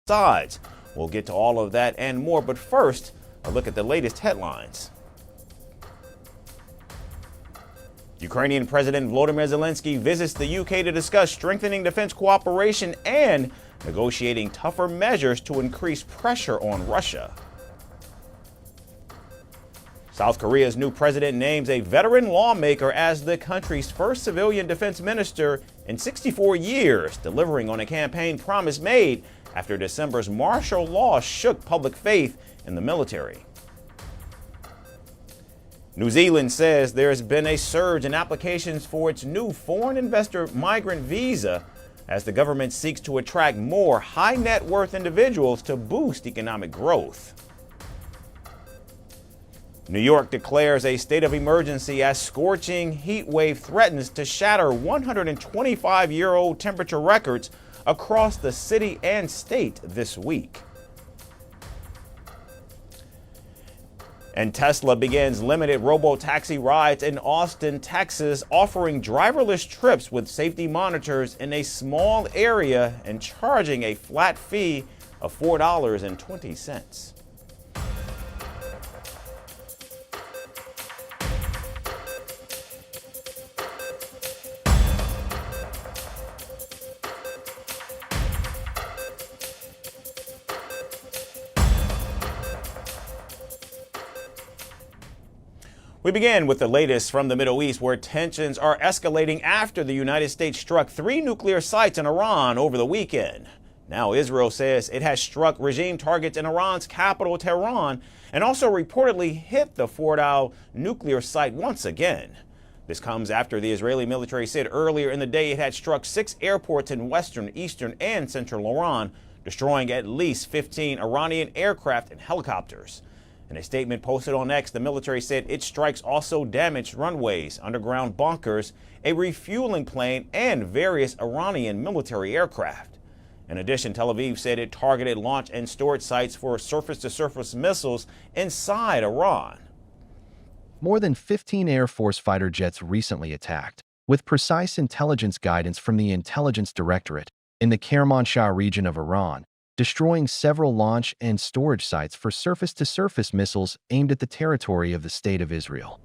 sides. We'll get to all of that and more, but first, a look at the latest headlines. Ukrainian President Volodymyr Zelensky visits the UK to discuss strengthening defense cooperation and negotiating tougher measures to increase pressure on Russia. South Korea's new president names a veteran lawmaker as the country's first civilian defense minister in 64 years, delivering on a campaign promise made after December's martial law shook public faith in the military. New Zealand says there has been a surge in applications for its new foreign investor migrant visa as the government seeks to attract more high net worth individuals to boost economic growth. New York declares a state of emergency as scorching heat wave threatens to shatter 125-year-old temperature records across the city and state this week. And Tesla begins limited robo-taxi rides in Austin, Texas, offering driverless trips with safety monitors in a small area and charging a flat fee of $4.20. We begin with the latest from the Middle East, where tensions are escalating after the United States struck 3 nuclear sites in Iran over the weekend. Now Israel says it has struck regime targets in Iran's capital, Tehran, and also reportedly hit the Fordow nuclear site once again. This comes after the Israeli military said earlier in the day it had struck 6 airports in western, eastern, and central Iran, destroying at least 15 Iranian aircraft and helicopters. In a statement posted on X, the military said its strikes also damaged runways, underground bunkers, a refueling plane, and various Iranian military aircraft. In addition, Tel Aviv said it targeted launch and storage sites for surface-to-surface missiles inside Iran. More than 15 Air Force fighter jets recently attacked, with precise intelligence guidance from the Intelligence Directorate in the Kermanshah region of Iran, destroying several launch and storage sites for surface-to-surface missiles aimed at the territory of the State of Israel.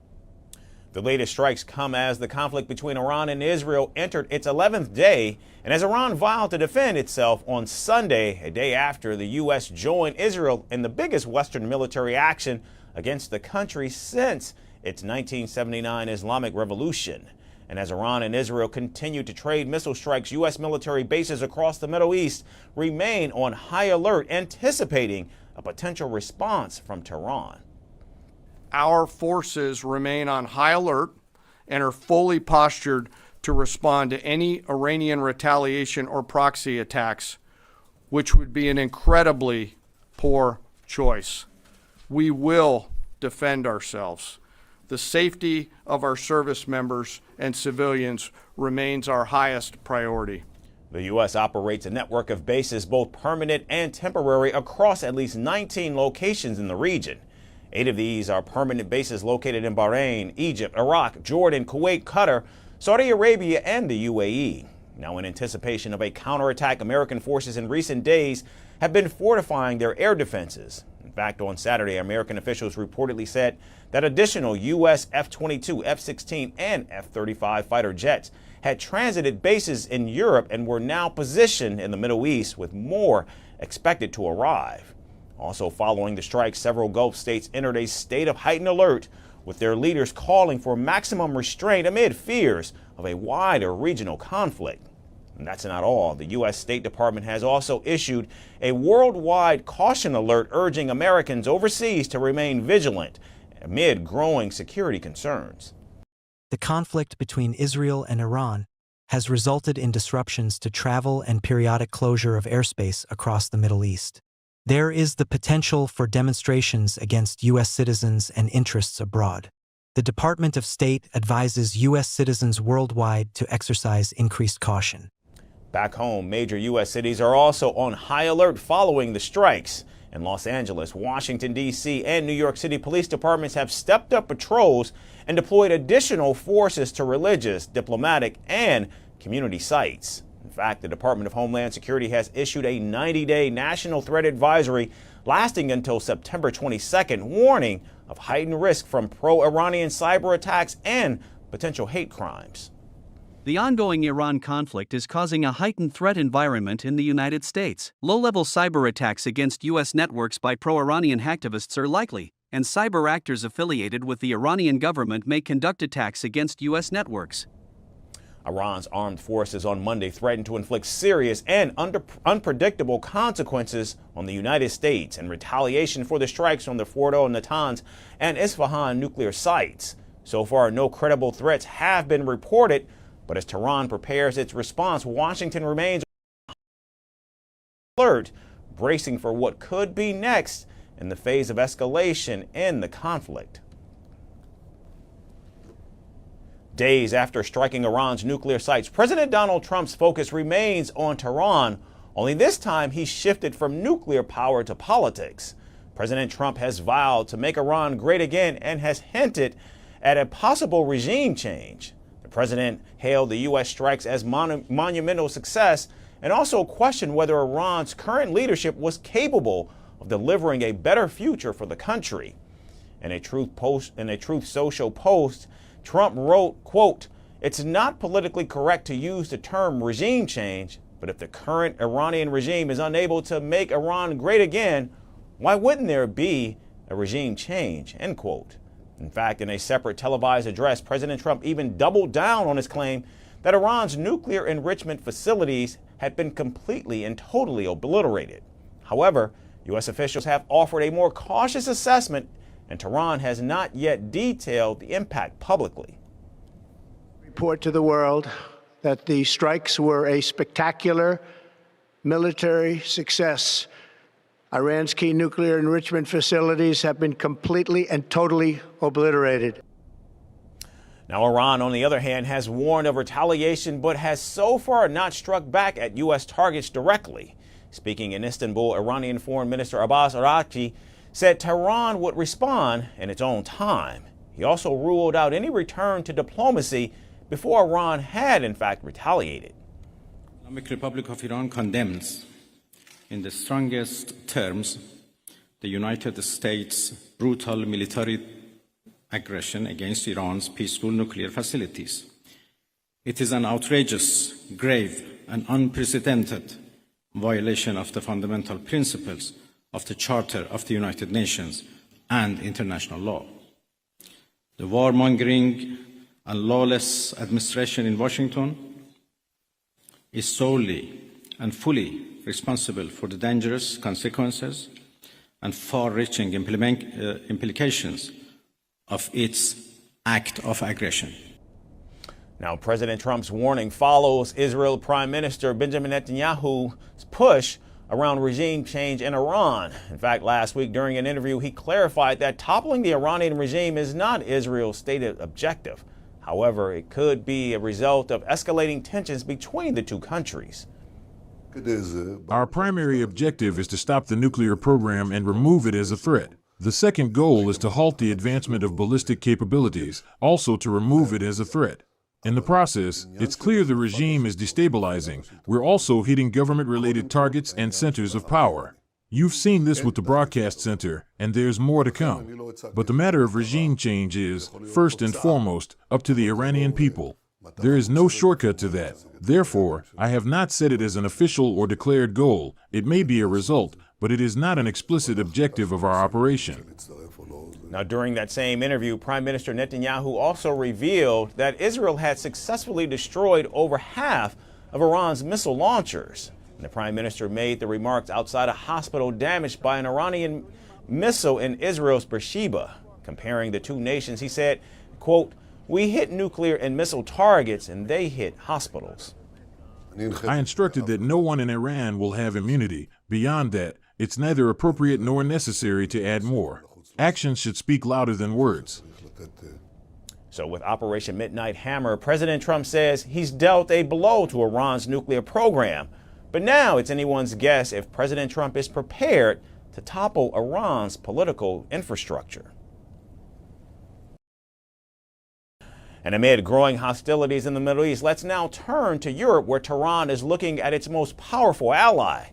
The latest strikes come as the conflict between Iran and Israel entered its 11th day, and as Iran vowed to defend itself on Sunday, a day after the U.S. joined Israel in the biggest Western military action against the country since its 1979 Islamic Revolution. And as Iran and Israel continue to trade missile strikes, U.S. military bases across the Middle East remain on high alert, anticipating a potential response from Tehran. Our forces remain on high alert and are fully postured to respond to any Iranian retaliation or proxy attacks, which would be an incredibly poor choice. We will defend ourselves. The safety of our service members and civilians remains our highest priority. The U.S. operates a network of bases, both permanent and temporary, across at least 19 locations in the region. 8 of these are permanent bases located in Bahrain, Egypt, Iraq, Jordan, Kuwait, Qatar, Saudi Arabia, and the UAE. Now, in anticipation of a counterattack, American forces in recent days have been fortifying their air defenses. In fact, on Saturday, American officials reportedly said that additional U.S. F-22, F-16, and F-35 fighter jets had transited bases in Europe and were now positioned in the Middle East, with more expected to arrive. Also following the strike, several Gulf states entered a state of heightened alert, with their leaders calling for maximum restraint amid fears of a wider regional conflict. And that's not all. The U.S. State Department has also issued a worldwide caution alert urging Americans overseas to remain vigilant amid growing security concerns. The conflict between Israel and Iran has resulted in disruptions to travel and periodic closure of airspace across the Middle East. There is the potential for demonstrations against U.S. citizens and interests abroad. The Department of State advises U.S. citizens worldwide to exercise increased caution. Back home, major U.S. cities are also on high alert following the strikes. In Los Angeles, Washington, D.C., and New York City, police departments have stepped up patrols and deployed additional forces to religious, diplomatic, and community sites. In fact, the Department of Homeland Security has issued a 90-day national threat advisory lasting until September 22nd, warning of heightened risk from pro-Iranian cyber attacks and potential hate crimes. The ongoing Iran conflict is causing a heightened threat environment in the United States. Low-level cyber attacks against U.S. networks by pro-Iranian hacktivists are likely, and cyber actors affiliated with the Iranian government may conduct attacks against U.S. networks. Iran's armed forces on Monday threatened to inflict serious and unpredictable consequences on the United States in retaliation for the strikes on the Fordow, Natanz, and Isfahan nuclear sites. So far, no credible threats have been reported, but as Tehran prepares its response, Washington remains alert, bracing for what could be next in the phase of escalation in the conflict. Days after striking Iran's nuclear sites, President Donald Trump's focus remains on Tehran, only this time he shifted from nuclear power to politics. President Trump has vowed to make Iran great again and has hinted at a possible regime change. The president hailed the U.S. strikes as monumental success and also questioned whether Iran's current leadership was capable of delivering a better future for the country. In a Truth Social post, Trump wrote, quote, "It's not politically correct to use the term regime change, but if the current Iranian regime is unable to make Iran great again, why wouldn't there be a regime change?" End quote. In fact, in a separate televised address, President Trump even doubled down on his claim that Iran's nuclear enrichment facilities had been completely and totally obliterated. However, U.S. officials have offered a more cautious assessment, and Tehran has not yet detailed the impact publicly. Report to the world that the strikes were a spectacular military success. Iran's key nuclear enrichment facilities have been completely and totally obliterated. Now, Iran, on the other hand, has warned of retaliation, but has so far not struck back at U.S. targets directly. Speaking in Istanbul, Iranian Foreign Minister Abbas Araghchi said Tehran would respond in its own time. He also ruled out any return to diplomacy before Iran had, in fact, retaliated. The Islamic Republic of Iran condemns in the strongest terms the United States' brutal military aggression against Iran's peaceful nuclear facilities. It is an outrageous, grave, and unprecedented violation of the fundamental principles of the Charter of the United Nations and international law. The warmongering and lawless administration in Washington is solely and fully responsible for the dangerous consequences and far-reaching implications of its act of aggression. Now, President Trump's warning follows Israel Prime Minister Benjamin Netanyahu's push around regime change in Iran. In fact, last week during an interview, he clarified that toppling the Iranian regime is not Israel's stated objective. However, it could be a result of escalating tensions between the two countries. Our primary objective is to stop the nuclear program and remove it as a threat. The second goal is to halt the advancement of ballistic capabilities, also to remove it as a threat. In the process, it's clear the regime is destabilizing. We're also hitting government-related targets and centers of power. You've seen this with the broadcast center, and there's more to come. But the matter of regime change is, first and foremost, up to the Iranian people. There is no shortcut to that. Therefore, I have not set it as an official or declared goal. It may be a result, but it is not an explicit objective of our operation. Now, during that same interview, Prime Minister Netanyahu also revealed that Israel had successfully destroyed over half of Iran's missile launchers. And the Prime Minister made the remarks outside a hospital damaged by an Iranian missile in Israel's Beersheba. Comparing the two nations, he said, quote, "We hit nuclear and missile targets and they hit hospitals." I instructed that no one in Iran will have immunity. Beyond that, it's neither appropriate nor necessary to add more. Actions should speak louder than words. So with Operation Midnight Hammer, President Trump says he's dealt a blow to Iran's nuclear program. But now it's anyone's guess if President Trump is prepared to topple Iran's political infrastructure. And amid growing hostilities in the Middle East, let's now turn to Europe, where Tehran is looking at its most powerful ally.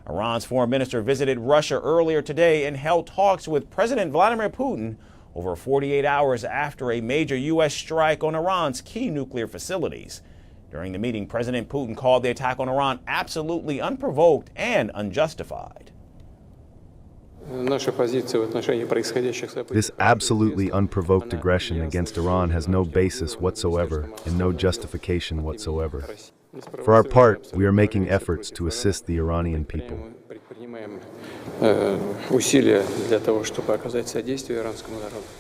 Iran's foreign minister visited Russia earlier today and held talks with President Vladimir Putin over 48 hours after a major U.S. strike on Iran's key nuclear facilities. During the meeting, President Putin called the attack on Iran absolutely unprovoked and unjustified. This absolutely unprovoked aggression against Iran has no basis whatsoever and no justification whatsoever. For our part, we are making efforts to assist the Iranian people.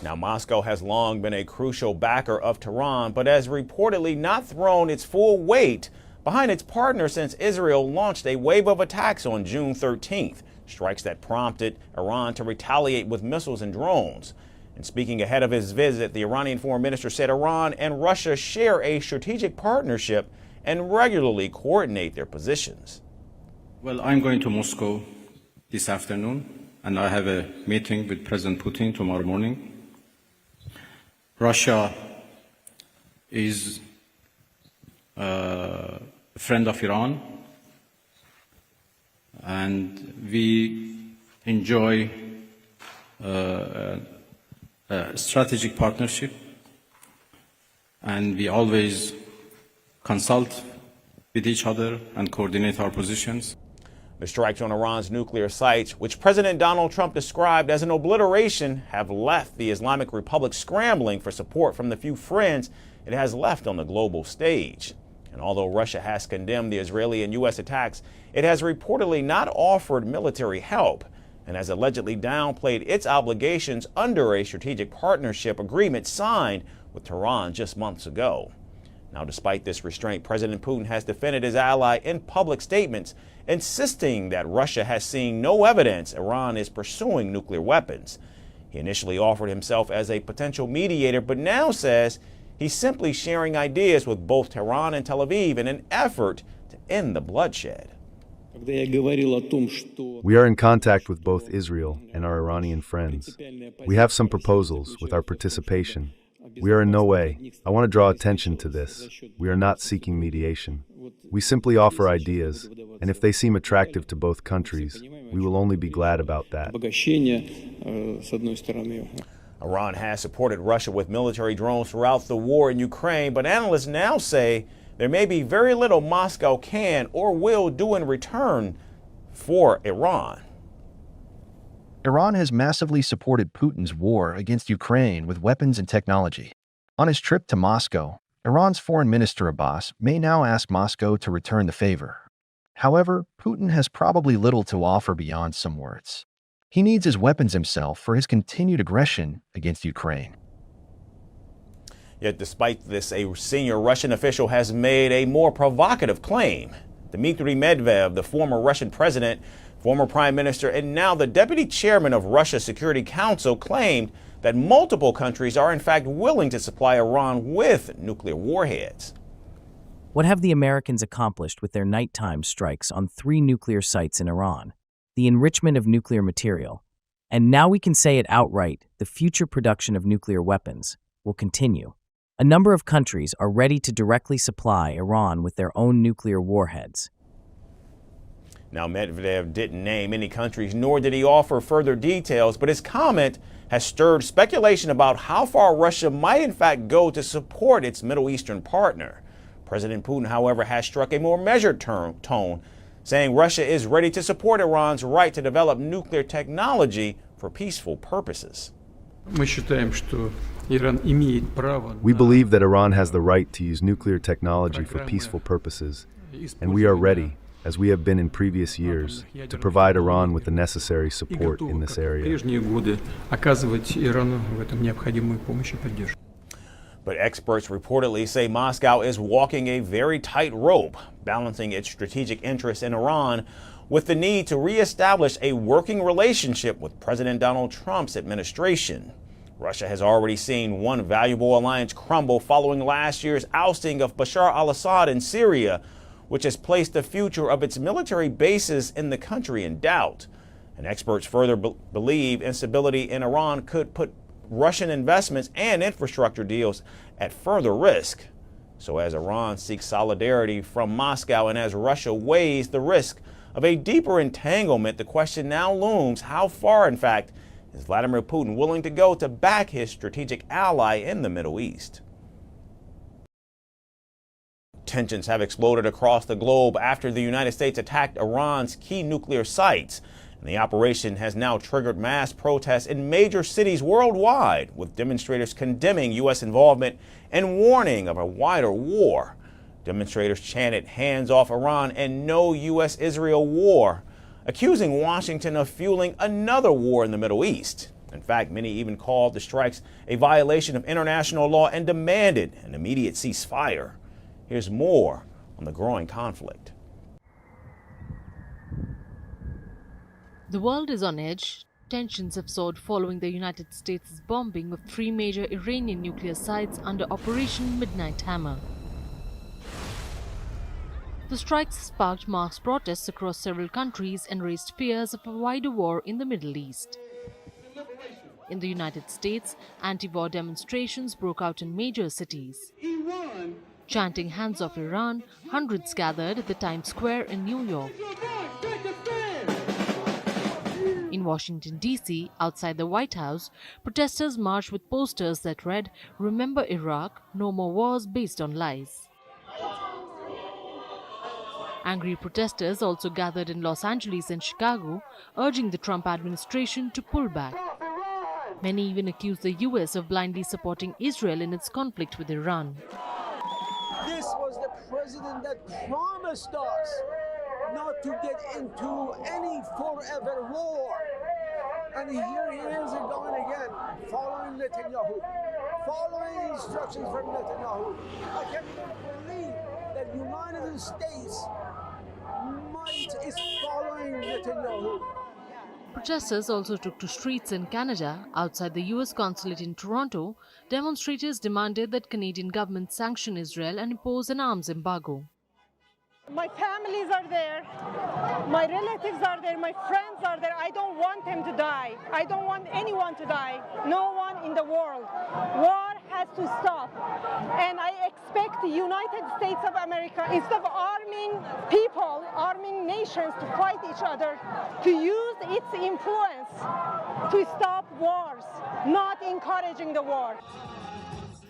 Now, Moscow has long been a crucial backer of Tehran, but has reportedly not thrown its full weight behind its partner since Israel launched a wave of attacks on June 13th, strikes that prompted Iran to retaliate with missiles and drones. And speaking ahead of his visit, the Iranian foreign minister said Iran and Russia share a strategic partnership and regularly coordinate their positions. Well, I'm going to Moscow this afternoon, and I have a meeting with President Putin tomorrow morning. Russia is a friend of Iran, and we enjoy a strategic partnership, and we always consult with each other and coordinate our positions. The strikes on Iran's nuclear sites, which President Donald Trump described as an obliteration, have left the Islamic Republic scrambling for support from the few friends it has left on the global stage. And although Russia has condemned the Israeli and U.S. attacks, it has reportedly not offered military help and has allegedly downplayed its obligations under a strategic partnership agreement signed with Tehran just months ago. Now, despite this restraint, President Putin has defended his ally in public statements, insisting that Russia has seen no evidence Iran is pursuing nuclear weapons. He initially offered himself as a potential mediator, but now says he's simply sharing ideas with both Tehran and Tel Aviv in an effort to end the bloodshed. We are in contact with both Israel and our Iranian friends. We have some proposals with our participation. We are in no way. I want to draw attention to this. We are not seeking mediation. We simply offer ideas, and if they seem attractive to both countries, we will only be glad about that. Iran has supported Russia with military drones throughout the war in Ukraine, but analysts now say there may be very little Moscow can or will do in return for Iran. Iran has massively supported Putin's war against Ukraine with weapons and technology. On his trip to Moscow, Iran's foreign minister Abbas may now ask Moscow to return the favor. However, Putin has probably little to offer beyond some words. He needs his weapons himself for his continued aggression against Ukraine. Yet despite this, a senior Russian official has made a more provocative claim. Dmitry Medvedev, the former Russian president, former prime minister, and now the deputy chairman of Russia's Security Council, claimed that multiple countries are in fact willing to supply Iran with nuclear warheads. What have the Americans accomplished with their nighttime strikes on 3 nuclear sites in Iran? The enrichment of nuclear material. And now we can say it outright, the future production of nuclear weapons will continue. A number of countries are ready to directly supply Iran with their own nuclear warheads. Now, Medvedev didn't name any countries, nor did he offer further details, but his comment has stirred speculation about how far Russia might in fact go to support its Middle Eastern partner. President Putin, however, has struck a more measured tone, saying Russia is ready to support Iran's right to develop nuclear technology for peaceful purposes. We believe that Iran has the right to use nuclear technology for peaceful purposes, and we are ready, as we have been in previous years, to provide Iran with the necessary support in this area. But experts reportedly say Moscow is walking a very tight rope, balancing its strategic interests in Iran with the need to reestablish a working relationship with President Donald Trump's administration. Russia has already seen one valuable alliance crumble following last year's ousting of Bashar al-Assad in Syria, which has placed the future of its military bases in the country in doubt. And experts further believe instability in Iran could put Russian investments and infrastructure deals at further risk. So as Iran seeks solidarity from Moscow and as Russia weighs the risk of a deeper entanglement, the question now looms: how far, in fact, is Vladimir Putin willing to go to back his strategic ally in the Middle East? Tensions have exploded across the globe after the United States attacked Iran's key nuclear sites. And the operation has now triggered mass protests in major cities worldwide, with demonstrators condemning U.S. involvement and warning of a wider war. Demonstrators chanted "Hands off Iran" and "No U.S.-Israel war," accusing Washington of fueling another war in the Middle East. In fact, many even called the strikes a violation of international law and demanded an immediate ceasefire. Here's more on the growing conflict. The world is on edge. Tensions have soared following the United States' bombing of 3 major Iranian nuclear sites under Operation Midnight Hammer. The strikes sparked mass protests across several countries and raised fears of a wider war in the Middle East. In the United States, anti-war demonstrations broke out in major cities. Chanting "Hands off Iran," hundreds gathered at the Times Square in New York. In Washington, D.C., outside the White House, protesters marched with posters that read, "Remember Iraq, no more wars based on lies." Angry protesters also gathered in Los Angeles and Chicago, urging the Trump administration to pull back. Many even accused the U.S. of blindly supporting Israel in its conflict with Iran. This was the president that promised us not to get into any forever war. And here he is going again, following Netanyahu, following instructions from Netanyahu. I can't even believe that the United States is following Netanyahu. Protesters also took to streets in Canada. Outside the U.S. consulate in Toronto, demonstrators demanded that Canadian government sanction Israel and impose an arms embargo. My families are there, my relatives are there, my friends are there. I don't want them to die. I don't want anyone to die. No one in the world. War has to stop. And I expect the United States of America, instead of arming people, arming nations to fight each other, to use its influence to stop wars, not encouraging the war.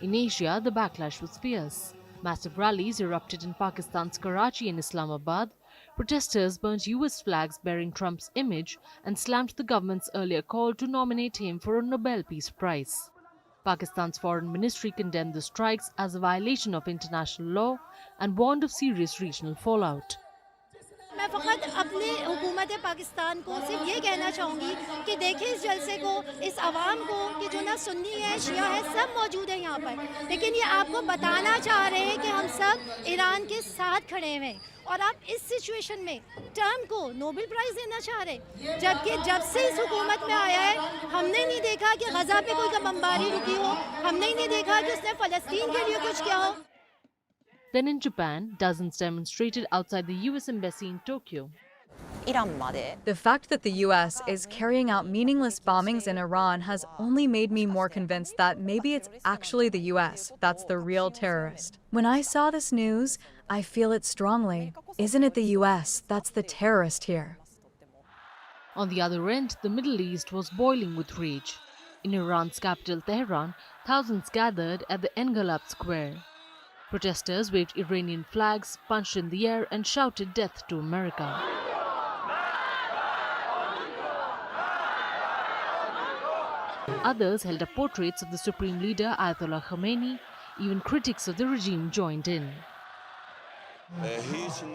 In Asia, the backlash was fierce. Massive rallies erupted in Pakistan's Karachi and Islamabad. Protesters burnt U.S. flags bearing Trump's image and slammed the government's earlier call to nominate him for a Nobel Peace Prize. Pakistan's foreign ministry condemned the strikes as a violation of international law and warned of serious regional fallout. मैं फ़कत अपने हुकूमत पाकिस्तान को सिर्फ ये कहना चाहूँगी कि देखें इस जलसे को, इस आवाम को कि जो ना सुन्नी है, शिया है, सब मौजूद है यहाँ पर, लेकिन ये आपको बताना चाह रहे हैं कि हम सब ईरान के साथ खड़े हैं और आप इस सिचुएशन में ट्रम्प को नोबेल प्राइज़ देना चाह रहे हैं, जबकि जब से इस हुकूमत में आया है हमने नहीं देखा कि गज़ा पे कोई बमबारी रुकी हो, हमने नहीं देखा कि उसने फ़लस्तीन के लिए कुछ किया हो. Then in Japan, dozens demonstrated outside the U.S. Embassy in Tokyo. The fact that the U.S. is carrying out meaningless bombings in Iran has only made me more convinced that maybe it's actually the U.S. that's the real terrorist. When I saw this news, I feel it strongly. Isn't it the U.S. that's the terrorist here? On the other end, the Middle East was boiling with rage. In Iran's capital, Tehran, thousands gathered at the Enghalab Square. Protesters waved Iranian flags, punched in the air, and shouted death to America. Others held up portraits of the supreme leader Ayatollah Khamenei. Even critics of the regime joined in.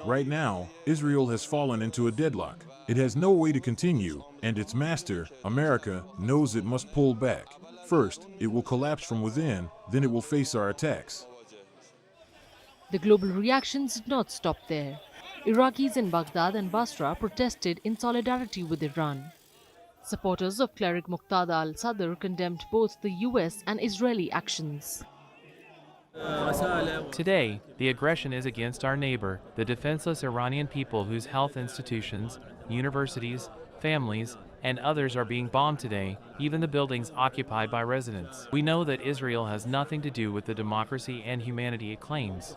Right now, Israel has fallen into a deadlock. It has no way to continue, and its master, America, knows it must pull back. First, it will collapse from within, then it will face our attacks. The global reactions did not stop there. Iraqis in Baghdad and Basra protested in solidarity with Iran. Supporters of cleric Muqtada al-Sadr condemned both the US and Israeli actions. Today, the aggression is against our neighbor, the defenseless Iranian people whose health institutions, universities, families, and others are being bombed today, even the buildings occupied by residents. We know that Israel has nothing to do with the democracy and humanity it claims.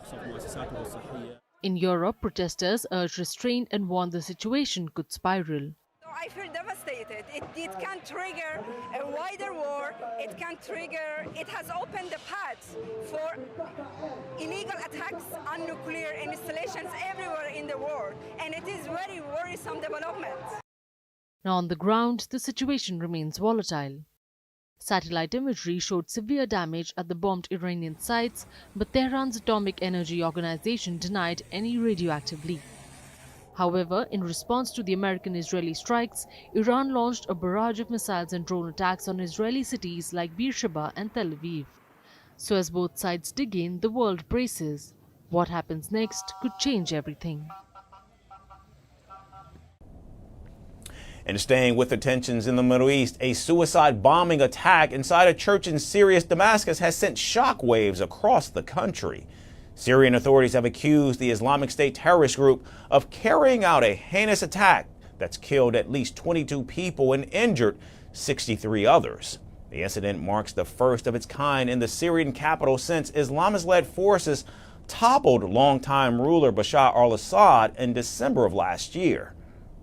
In Europe, protesters urged restraint and warned the situation could spiral. I feel devastated. It can trigger a wider war. It has opened the path for illegal attacks on nuclear installations everywhere in the world. And it is very worrisome development. Now on the ground, the situation remains volatile. Satellite imagery showed severe damage at the bombed Iranian sites, but Tehran's Atomic Energy Organization denied any radioactive leak. However, in response to the American-Israeli strikes, Iran launched a barrage of missiles and drone attacks on Israeli cities like Beersheba and Tel Aviv. So as both sides dig in, the world braces. What happens next could change everything. And staying with the tensions in the Middle East, a suicide bombing attack inside a church in Syria's Damascus has sent shockwaves across the country. Syrian authorities have accused the Islamic State terrorist group of carrying out a heinous attack that's killed at least 22 people and injured 63 others. The incident marks the first of its kind in the Syrian capital since Islamist-led forces toppled longtime ruler Bashar al-Assad in December of last year.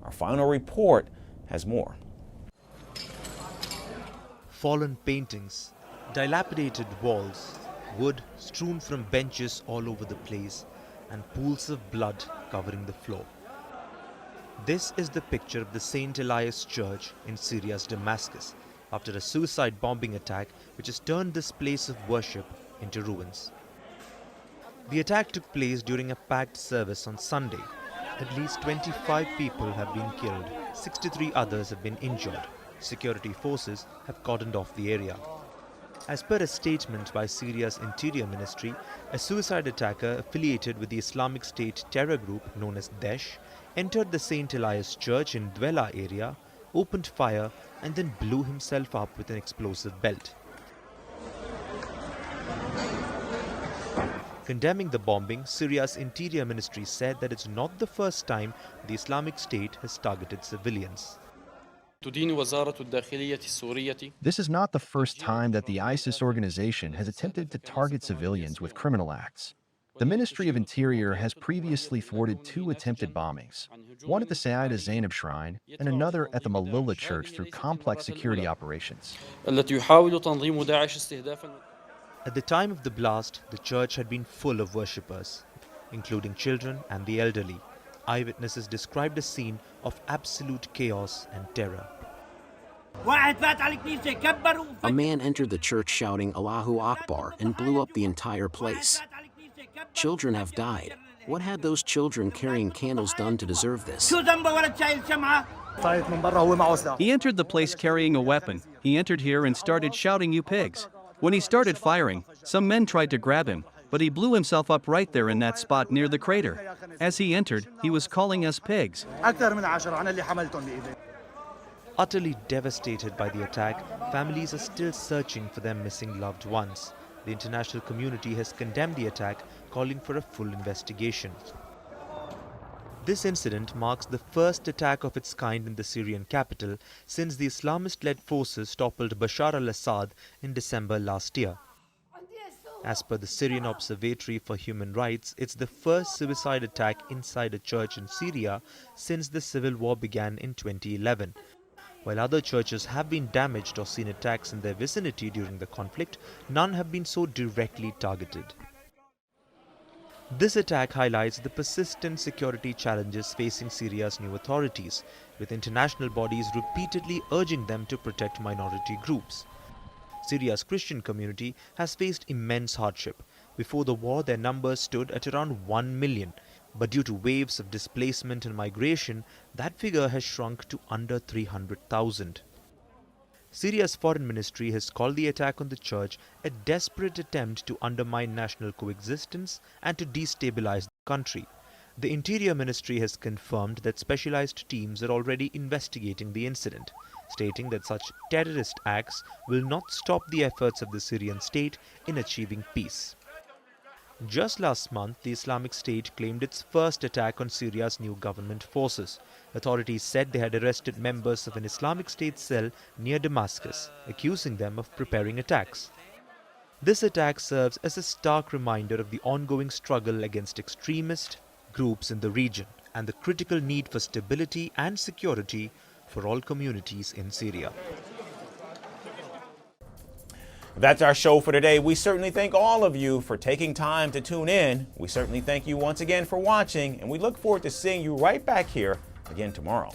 Our final report has more. Fallen paintings, dilapidated walls, wood strewn from benches all over the place, and pools of blood covering the floor. This is the picture of the St. Elias Church in Syria's Damascus after a suicide bombing attack which has turned this place of worship into ruins. The attack took place during a packed service on Sunday. At least 25 people have been killed, 63 others have been injured. Security forces have cordoned off the area. As per a statement by Syria's Interior Ministry, a suicide attacker affiliated with the Islamic State terror group known as Daesh entered the St. Elias Church in Dwella area, opened fire and then blew himself up with an explosive belt. Condemning the bombing, Syria's Interior Ministry said that it's not the first time the Islamic State has targeted civilians. This is not the first time that the ISIS organization has attempted to target civilians with criminal acts. The Ministry of Interior has previously thwarted 2 attempted bombings, one at the Sayyida Zainab Shrine and another at the Malula Church through complex security operations. At the time of the blast, the church had been full of worshippers, including children and the elderly. Eyewitnesses described a scene of absolute chaos and terror. A man entered the church shouting Allahu Akbar and blew up the entire place. Children have died. What had those children carrying candles done to deserve this? He entered the place carrying a weapon. He entered here and started shouting, "You pigs." When he started firing, some men tried to grab him, but he blew himself up right there in that spot near the crater. As he entered, he was calling us pigs. Utterly devastated by the attack, families are still searching for their missing loved ones. The international community has condemned the attack, calling for a full investigation. This incident marks the first attack of its kind in the Syrian capital since the Islamist-led forces toppled Bashar al-Assad in December last year. As per the Syrian Observatory for Human Rights, it's the first suicide attack inside a church in Syria since the civil war began in 2011. While other churches have been damaged or seen attacks in their vicinity during the conflict, none have been so directly targeted. This attack highlights the persistent security challenges facing Syria's new authorities, with international bodies repeatedly urging them to protect minority groups. Syria's Christian community has faced immense hardship. Before the war, their numbers stood at around 1 million, but due to waves of displacement and migration, that figure has shrunk to under 300,000. Syria's foreign ministry has called the attack on the church a desperate attempt to undermine national coexistence and to destabilize the country. The Interior Ministry has confirmed that specialized teams are already investigating the incident, stating that such terrorist acts will not stop the efforts of the Syrian state in achieving peace. Just last month, the Islamic State claimed its first attack on Syria's new government forces. Authorities said they had arrested members of an Islamic State cell near Damascus, accusing them of preparing attacks. This attack serves as a stark reminder of the ongoing struggle against extremist groups in the region and the critical need for stability and security for all communities in Syria. That's our show for today. We certainly thank all of you for taking time to tune in. We certainly thank you once again for watching, and we look forward to seeing you right back here again tomorrow.